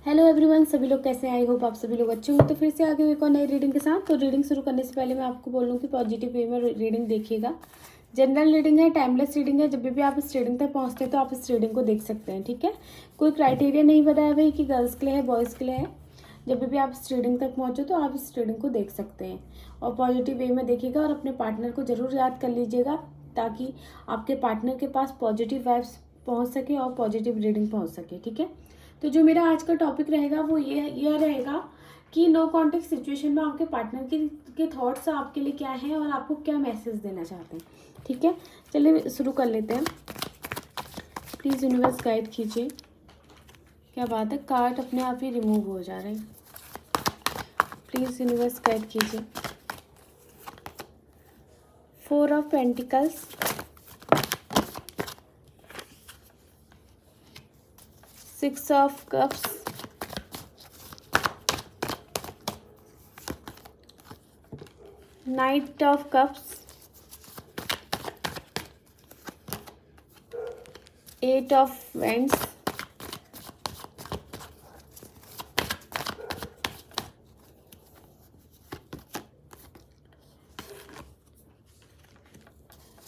Hello everyone, सभी लोग कैसे हैं? आई होप आप सभी लोग अच्छे हो। तो फिर से आ गए एक और नई रीडिंग के साथ। तो रीडिंग शुरू करने से पहले मैं आपको बोल दूं कि पॉजिटिव वे में रीडिंग देखिएगा। जनरल रीडिंग है, टाइमलेस रीडिंग है। जब भी आप इस रीडिंग तक पहुंचते हैं तो आप इस रीडिंग को देख सकते हैं, ठीक है। कोई क्राइटेरिया नहीं बताया भाई कि गर्ल्स के लिए है, बॉयज़ के लिए है। जब भी आप इस रीडिंग तक पहुँचो तो आप इस रीडिंग को देख सकते हैं और पॉजिटिव वे में देखिएगा और अपने पार्टनर को ज़रूर याद कर लीजिएगा ताकि आपके पार्टनर के पास पॉजिटिव वाइब्स पहुँच सके और पॉजिटिव रीडिंग पहुँच सके, ठीक है। तो जो मेरा आज का टॉपिक रहेगा वो ये रहेगा कि नो कॉन्टेक्ट सिचुएशन में आपके पार्टनर के थॉट्स आपके लिए क्या हैं और आपको क्या मैसेज देना चाहते हैं, ठीक है। चलिए शुरू कर लेते हैं। प्लीज़ यूनिवर्स गाइड कीजिए। क्या बात है, कार्ड अपने आप ही रिमूव हो जा रहे हैं। प्लीज़ यूनिवर्स गाइड कीजिए। 4 of pentacles, 6 of cups, Knight of Cups, 8 of Wands,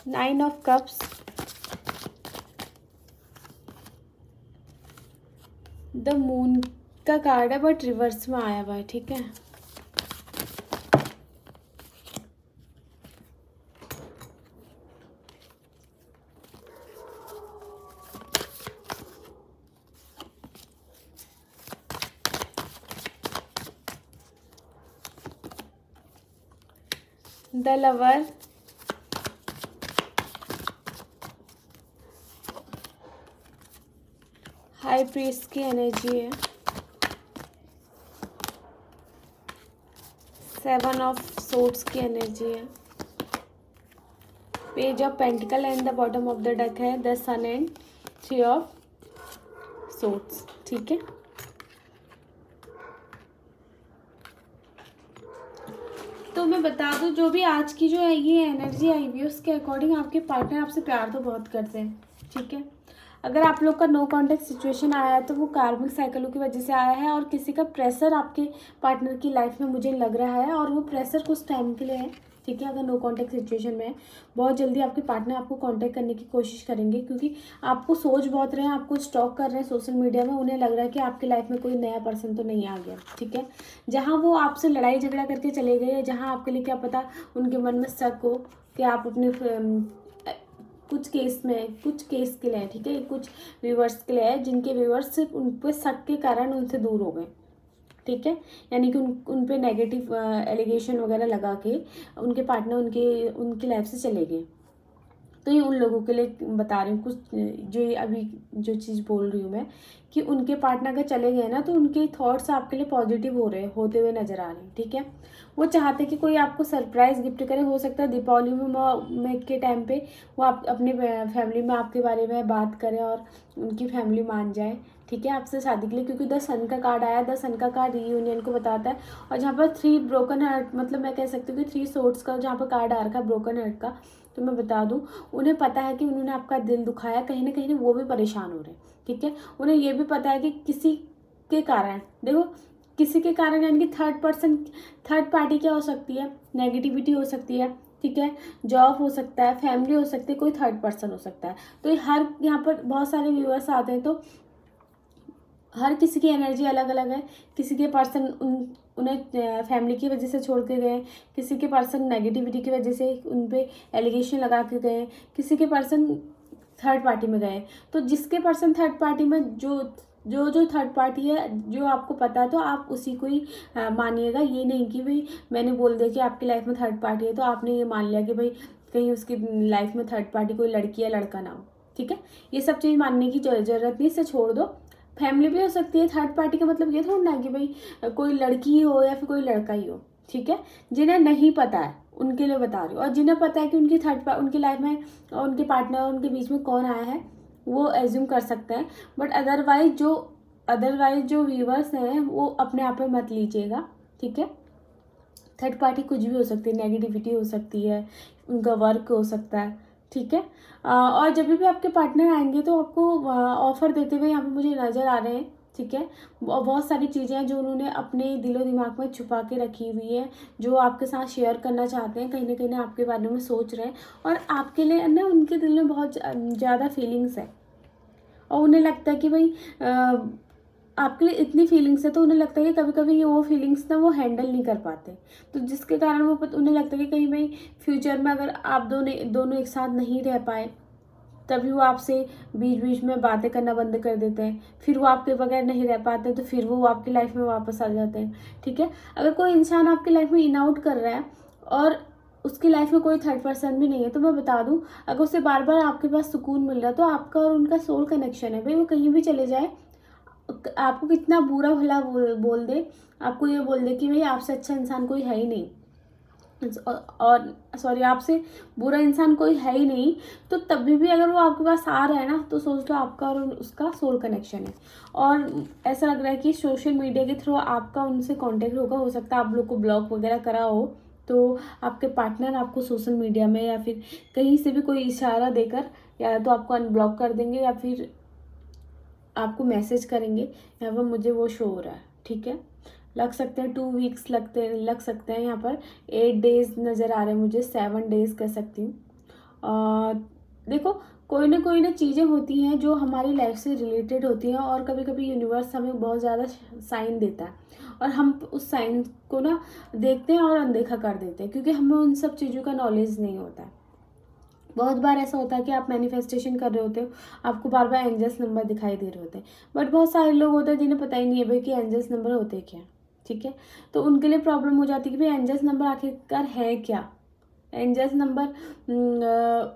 Nine of Cups, the moon का कार्ड है बट रिवर्स में आया हुआ है, ठीक है। द लवर, हाई प्रीस्ट की एनर्जी है, 7 ऑफ सोर्ड्स की एनर्जी है, page of pentacle and the bottom of the deck है the sun and 3 of swords, ठीक है। तो मैं बता दूं, जो भी आज की जो है ये एनर्जी आई हुई है उसके अकॉर्डिंग आपके पार्टनर आपसे प्यार तो बहुत करते हैं, ठीक है। अगर आप लोग का नो कॉन्टेक्ट सिचुएशन आया है तो वो कार्मिक साइकिलों की वजह से आया है और किसी का प्रेशर आपके पार्टनर की लाइफ में मुझे लग रहा है और वो प्रेशर कुछ टाइम के लिए है, ठीक है। अगर नो कॉन्टेक्ट सिचुएशन में है, बहुत जल्दी आपके पार्टनर आपको कांटेक्ट करने की कोशिश करेंगे क्योंकि आपको सोच बहुत रहे हैं, आपको स्टॉक कर रहे हैं सोशल मीडिया में। उन्हें लग रहा है कि आपकी लाइफ में कोई नया पर्सन तो नहीं आ गया, ठीक है। जहाँ वो आपसे लड़ाई झगड़ा करके चले गए, जहाँ आपके लिए क्या पता उनके मन में शक हो कि आप अपने कुछ केस के लिए है, ठीक है। कुछ व्यूवर्स के लिए है जिनके व्यूवर्स सिर्फ उन पर शक के कारण उनसे दूर हो गए, ठीक है। यानी कि उन पे नेगेटिव एलिगेशन वगैरह लगा के उनके पार्टनर उनकी लाइफ से चले गए। तो ये उन लोगों के लिए बता रही हूँ कुछ, जो ये अभी जो चीज़ बोल रही हूँ मैं कि उनके पार्टनर अगर चले गए ना तो उनके थॉट्स आपके लिए पॉजिटिव होते हुए नजर आ रहे हैं, ठीक है। वो चाहते कि कोई आपको सरप्राइज गिफ्ट करे। हो सकता है दीपावली में के टाइम पे वो आप अपनी फैमिली में आपके बारे में बात करें और उनकी फैमिली मान जाए, ठीक है, आपसे शादी के लिए। क्योंकि द सन का कार्ड आया, द सन का कार्ड रीयूनियन को बताता है। और जहाँ पर 3 ब्रोकन हार्ट, मतलब मैं कह सकती हूँ कि 3 सोर्ड्स का जहाँ पर कार्ड आ रखा है ब्रोकन हार्ट का, तो मैं बता दूं उन्हें पता है कि उन्होंने आपका दिल दुखाया, कहीं ना कहीं वो भी परेशान हो रहे हैं, ठीक है। उन्हें ये भी पता है कि किसी के कारण, देखो किसी के कारण, यानी कि थर्ड पार्टी क्या हो सकती है, नेगेटिविटी हो सकती है, ठीक है। जॉब हो सकता है, फैमिली हो सकती है, कोई थर्ड पर्सन हो सकता है। तो हर यहाँ पर बहुत सारे व्यूअर्स आते हैं तो हर किसी की एनर्जी अलग अलग है। किसी के पर्सन उन्हें फैमिली की वजह से छोड़ के गए, किसी के पर्सन नेगेटिविटी की वजह से उन पे एलिगेशन लगा के गए, किसी के पर्सन थर्ड पार्टी में गए। तो जिसके पर्सन थर्ड पार्टी में जो थर्ड पार्टी है जो आपको पता है तो आप उसी को ही मानिएगा। ये नहीं कि भाई मैंने बोल दिया कि आपकी लाइफ में थर्ड पार्टी है तो आपने ये मान लिया कि भाई कहीं उसकी लाइफ में थर्ड पार्टी कोई लड़की या लड़का ना हो, ठीक है। ये सब चीज़ मानने की जरूरत नहीं, इसे छोड़ दो। फैमिली भी हो सकती है थर्ड पार्टी का, मतलब ये थोड़ा ना कि भाई कोई लड़की ही हो या फिर कोई लड़का ही हो, ठीक है। जिन्हें नहीं पता है उनके लिए बता रही हूँ, और जिन्हें पता है कि उनकी लाइफ में और उनके पार्टनर और उनके बीच में कौन आया है वो एज्यूम कर सकते हैं। बट अदरवाइज जो व्यूवर्स हैं वो अपने आप में मत लीजिएगा, ठीक है। थर्ड पार्टी कुछ भी हो सकती है, नेगेटिविटी हो सकती है, उनका वर्क हो सकता है, ठीक है। और जब भी आपके पार्टनर आएंगे तो आपको ऑफर देते हुए यहाँ पे मुझे नज़र आ रहे हैं, ठीक है। बहुत सारी चीज़ें हैं जो उन्होंने अपने दिलो दिमाग में छुपा के रखी हुई है, जो आपके साथ शेयर करना चाहते हैं, कहीं ना कहीं आपके बारे में सोच रहे हैं, और आपके लिए ना उनके दिल में बहुत ज़्यादा फीलिंग्स है, और उन्हें लगता है कि भाई आपके लिए इतनी फीलिंग्स है, तो उन्हें लगता है कि कभी कभी ये वो फीलिंग्स ना वो हैंडल नहीं कर पाते, तो जिसके कारण वो उन्हें लगता है कि कहीं भाई फ्यूचर में अगर आप दोनों एक साथ नहीं रह पाए, तभी वो आपसे बीच बीच में बातें करना बंद कर देते हैं, फिर वो आपके बगैर नहीं रह पाते, तो फिर वो आपकी लाइफ में वापस आ जाते हैं, ठीक है। अगर कोई इंसान आपकी लाइफ में इन आउट कर रहा है और उसकी लाइफ में कोई थर्ड पर्सन भी नहीं है, तो मैं बता दूं, अगर उसे बार बार आपके पास सुकून मिल रहा है, तो आपका और उनका सोल कनेक्शन है भाई। वो कहीं भी चले जाए, आपको कितना बुरा भला बोल दे, आपको ये बोल दे कि भाई आपसे अच्छा इंसान कोई है ही नहीं, और सॉरी आपसे बुरा इंसान कोई है ही नहीं, तो तभी भी अगर वो आपके पास आ रहा है ना, तो सोच लो आपका और उसका सोल कनेक्शन है। और ऐसा लग रहा है कि सोशल मीडिया के थ्रू आपका उनसे कांटेक्ट होगा, हो सकता है आप लोग को ब्लॉक वगैरह करा हो, तो आपके पार्टनर आपको सोशल मीडिया में या फिर कहीं से भी कोई इशारा देकर या तो आपको अनब्लॉक कर देंगे या फिर आपको मैसेज करेंगे। यहाँ पर मुझे वो शो हो रहा है, ठीक है। लग सकते हैं 2 वीक्स लग सकते हैं, यहाँ पर 8 डेज नज़र आ रहे हैं मुझे, 7 डेज कह सकती हूँ। देखो कोई ना चीज़ें होती हैं जो हमारी लाइफ से रिलेटेड होती हैं, और कभी कभी यूनिवर्स हमें बहुत ज़्यादा साइन देता है, और हम उस साइन को ना देखते हैं और अनदेखा कर देते हैं, क्योंकि हमें उन सब चीज़ों का नॉलेज नहीं होता है। बहुत बार ऐसा होता है कि आप मैनिफेस्टेशन कर रहे होते हो, आपको बार बार एंजल्स नंबर दिखाई दे रहे होते हैं, बट बहुत सारे लोग होते हैं जिन्हें पता ही नहीं है भाई कि एंजल्स नंबर होते क्या, ठीक है। तो उनके लिए प्रॉब्लम हो जाती है कि भाई एंजल्स नंबर आखिरकार है क्या। एंजल्स नंबर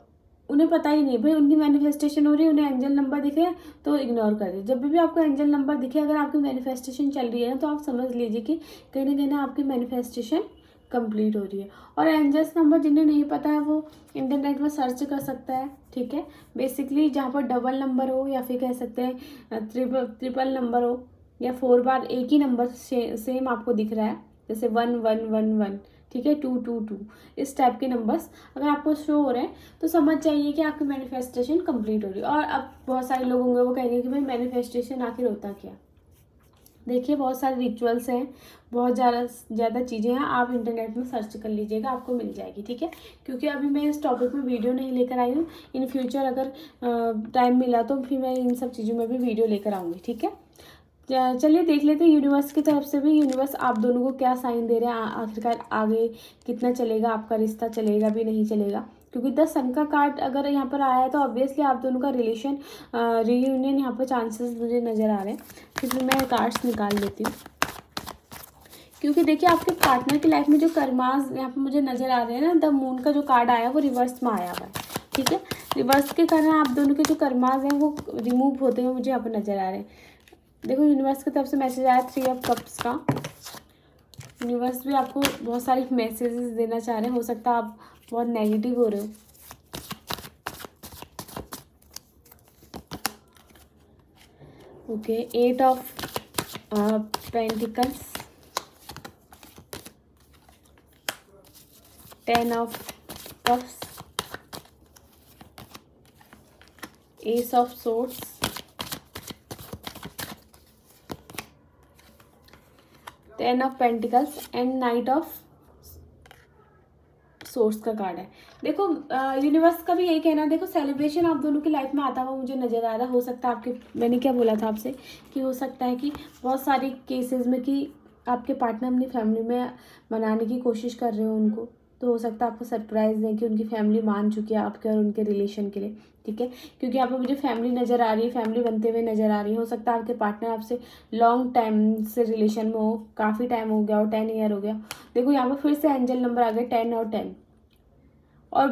उन्हें पता ही नहीं भाई, उनकी मैनिफेस्टेशन हो रही है, उन्हें एंजल नंबर दिखे तो इग्नोर कर दे। जब भी आपको एंजल नंबर दिखे, अगर आपकी मैनिफेस्टेशन चल रही है ना, तो आप समझ लीजिए कि कहीं ना आपकी मैनिफेस्टेशन कंप्लीट हो रही है। और एंजल्स नंबर जिन्हें नहीं पता है वो इंटरनेट में सर्च कर सकता है, ठीक है। बेसिकली जहाँ पर डबल नंबर हो, या फिर कह सकते हैं ट्रिपल नंबर हो, या 4 बार एक ही नंबर सेम आपको दिख रहा है, जैसे 1111, ठीक है, 222, इस टाइप के नंबर्स अगर आपको शो हो रहे हैं, तो समझ जाइए कि आपकी मैनिफेस्टेशन कंप्लीट हो रही है। और अब बहुत सारे लोग होंगे वो कहेंगे कि भाई मैनिफेस्टेशन आखिर होता क्या। देखिए बहुत सारे रिचुअल्स हैं, बहुत ज़्यादा चीज़ें हैं, आप इंटरनेट में सर्च कर लीजिएगा, आपको मिल जाएगी, ठीक है। क्योंकि अभी मैं इस टॉपिक में वीडियो नहीं लेकर आई हूँ, इन फ्यूचर अगर टाइम मिला तो फिर मैं इन सब चीज़ों में भी वीडियो लेकर आऊँगी, ठीक है। चलिए देख लेते हैं यूनिवर्स की तरफ से भी, यूनिवर्स आप दोनों को क्या साइन दे रहे हैं, आखिरकार आगे कितना चलेगा आपका रिश्ता, चलेगा भी नहीं चलेगा। क्योंकि 10 सन का कार्ड अगर यहाँ पर आया है, तो ऑब्वियसली आप दोनों का रिलेशन रीयूनियन यहाँ पर चांसेस मुझे नज़र आ रहे हैं। फिर मैं कार्ड्स निकाल लेती हूँ, क्योंकि देखिए आपके पार्टनर की लाइफ में जो कर्मास यहाँ पर मुझे नज़र आ रहे हैं ना, द मून का जो कार्ड आया वो रिवर्स में आया हुआ है, ठीक है। रिवर्स के कारण आप दोनों के जो कर्मास हैं वो रिमूव होते हुए मुझे यहाँ पर नज़र आ रहे हैं। देखो यूनिवर्स की तरफ से मैसेज आया 3 ऑफ कप्स का। यूनिवर्स भी आपको बहुत सारे मैसेजेस देना चाह रहे हैं, हो सकता है आप बहुत नेगेटिव हो रहे हो। Okay, 8 of pentacles, 10 of cups, S of swords, 10 of pentacles and night of source का कार्ड है। देखो यूनिवर्स का भी यही कहना है, देखो सेलिब्रेशन आप दोनों की लाइफ में आता हुआ मुझे नज़र आ रहा है। हो सकता है आपके, मैंने क्या बोला था आपसे कि हो सकता है कि बहुत सारे केसेस में कि आपके पार्टनर अपनी फैमिली में मनाने की कोशिश कर रहे हो उनको, तो हो सकता है आपको सरप्राइज़ दें कि उनकी फैमिली मान चुकी है आपके और उनके रिलेशन के लिए, ठीक है। क्योंकि यहाँ पर मुझे फैमिली नज़र आ रही है, फैमिली बनते हुए नज़र आ रही है। हो सकता है आपके पार्टनर आपसे लॉन्ग टाइम से रिलेशन में हो, काफ़ी टाइम हो गया हो, 10 ईयर हो गया। देखो यहाँ पर फिर से एंजल नंबर आ गया 10 और 10। और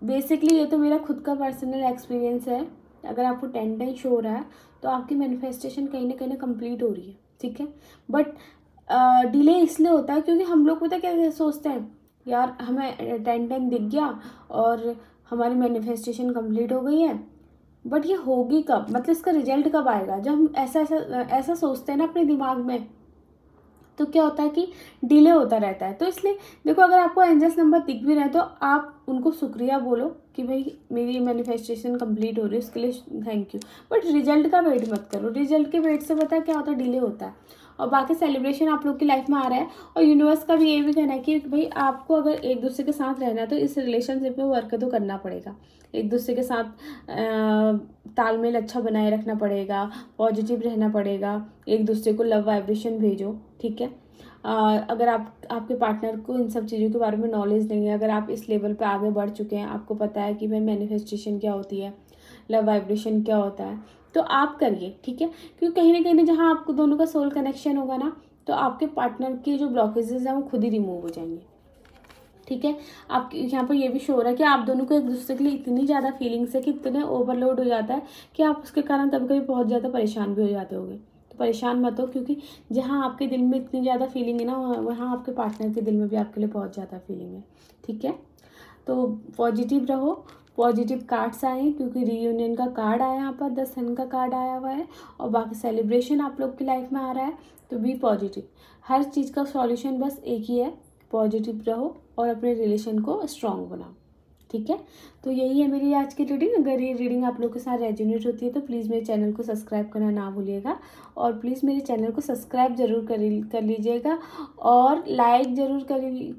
बेसिकली ये तो मेरा खुद का पर्सनल एक्सपीरियंस है, अगर आपको 10 शो हो रहा है तो आपकी मैनिफेस्टेशन कहीं ना कंप्लीट हो रही है, ठीक है। बट डिले इसलिए होता है क्योंकि हम लोग पता क्या सोचते हैं, यार हमें 10 दिख गया और हमारी मैनिफेस्टेशन कंप्लीट हो गई है, बट ये होगी कब, मतलब इसका रिजल्ट कब आएगा। जब हम ऐसा सोचते हैं ना अपने दिमाग में, तो क्या होता है कि डिले होता रहता है। तो इसलिए देखो अगर आपको एंजल्स नंबर दिख भी रहे तो आप उनको शुक्रिया बोलो कि भाई मेरी मैनिफेस्टेशन कंप्लीट हो रही है, उसके लिए थैंक यू। बट रिजल्ट का वेट मत करो, रिजल्ट के वेट से पता है क्या होता है, डिले होता है। और बाकी सेलिब्रेशन आप लोग की लाइफ में आ रहा है, और यूनिवर्स का भी ये भी कहना है कि भाई आपको अगर एक दूसरे के साथ रहना है तो इस रिलेशनशिप में वर्क तो करना पड़ेगा, एक दूसरे के साथ तालमेल अच्छा बनाए रखना पड़ेगा, पॉजिटिव रहना पड़ेगा, एक दूसरे को लव वाइब्रेशन भेजो, ठीक है। अगर आपके पार्टनर को इन सब चीज़ों के बारे में नॉलेज नहीं है, अगर आप इस लेवल पे आगे बढ़ चुके हैं, आपको पता है कि भाई मैनिफेस्टेशन क्या होती है, लव वाइब्रेशन क्या होता है, तो आप करिए, ठीक है। क्योंकि कहीं ना कहीं जहाँ आपको दोनों का सोल कनेक्शन होगा ना, तो आपके पार्टनर के जो ब्लॉकेजेस हैं वो खुद ही रिमूव हो जाएंगे, ठीक है। आप यहाँ पर ये भी शो हो रहा है कि आप दोनों को एक दूसरे के लिए इतनी ज़्यादा फीलिंग्स है कि इतने ओवरलोड हो जाता है कि आप उसके कारण कभी कभी बहुत ज़्यादा परेशान भी हो जाते होंगे। तो परेशान मत हो, क्योंकि जहाँ आपके दिल में इतनी ज़्यादा फीलिंग है ना, वहाँ आपके पार्टनर के दिल में भी आपके लिए बहुत ज़्यादा फीलिंग है, ठीक है। तो पॉजिटिव रहो, पॉजिटिव कार्ड्स आए हैं क्योंकि रीयूनियन का कार्ड आया यहाँ पर, द सन का कार्ड आया हुआ है, और बाकी सेलिब्रेशन आप लोग की लाइफ में आ रहा है। तो बी पॉजिटिव, हर चीज़ का सॉल्यूशन बस एक ही है, पॉजिटिव रहो और अपने रिलेशन को स्ट्रॉन्ग बनाओ, ठीक है। तो यही है मेरी आज की रीडिंग। अगर ये रीडिंग आप लोग के साथ रेजोनेट होती है तो प्लीज़ मेरे चैनल को सब्सक्राइब करना ना भूलिएगा, और प्लीज़ मेरे चैनल को सब्सक्राइब ज़रूर कर लीजिएगा, और लाइक ज़रूर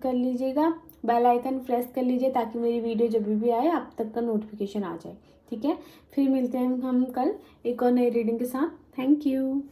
कर लीजिएगा, बेल आइकन प्रेस कर लीजिए ताकि मेरी वीडियो जब भी आए आप तक का नोटिफिकेशन आ जाए, ठीक है। फिर मिलते हैं हम कल एक और नई रीडिंग के साथ। Thank you.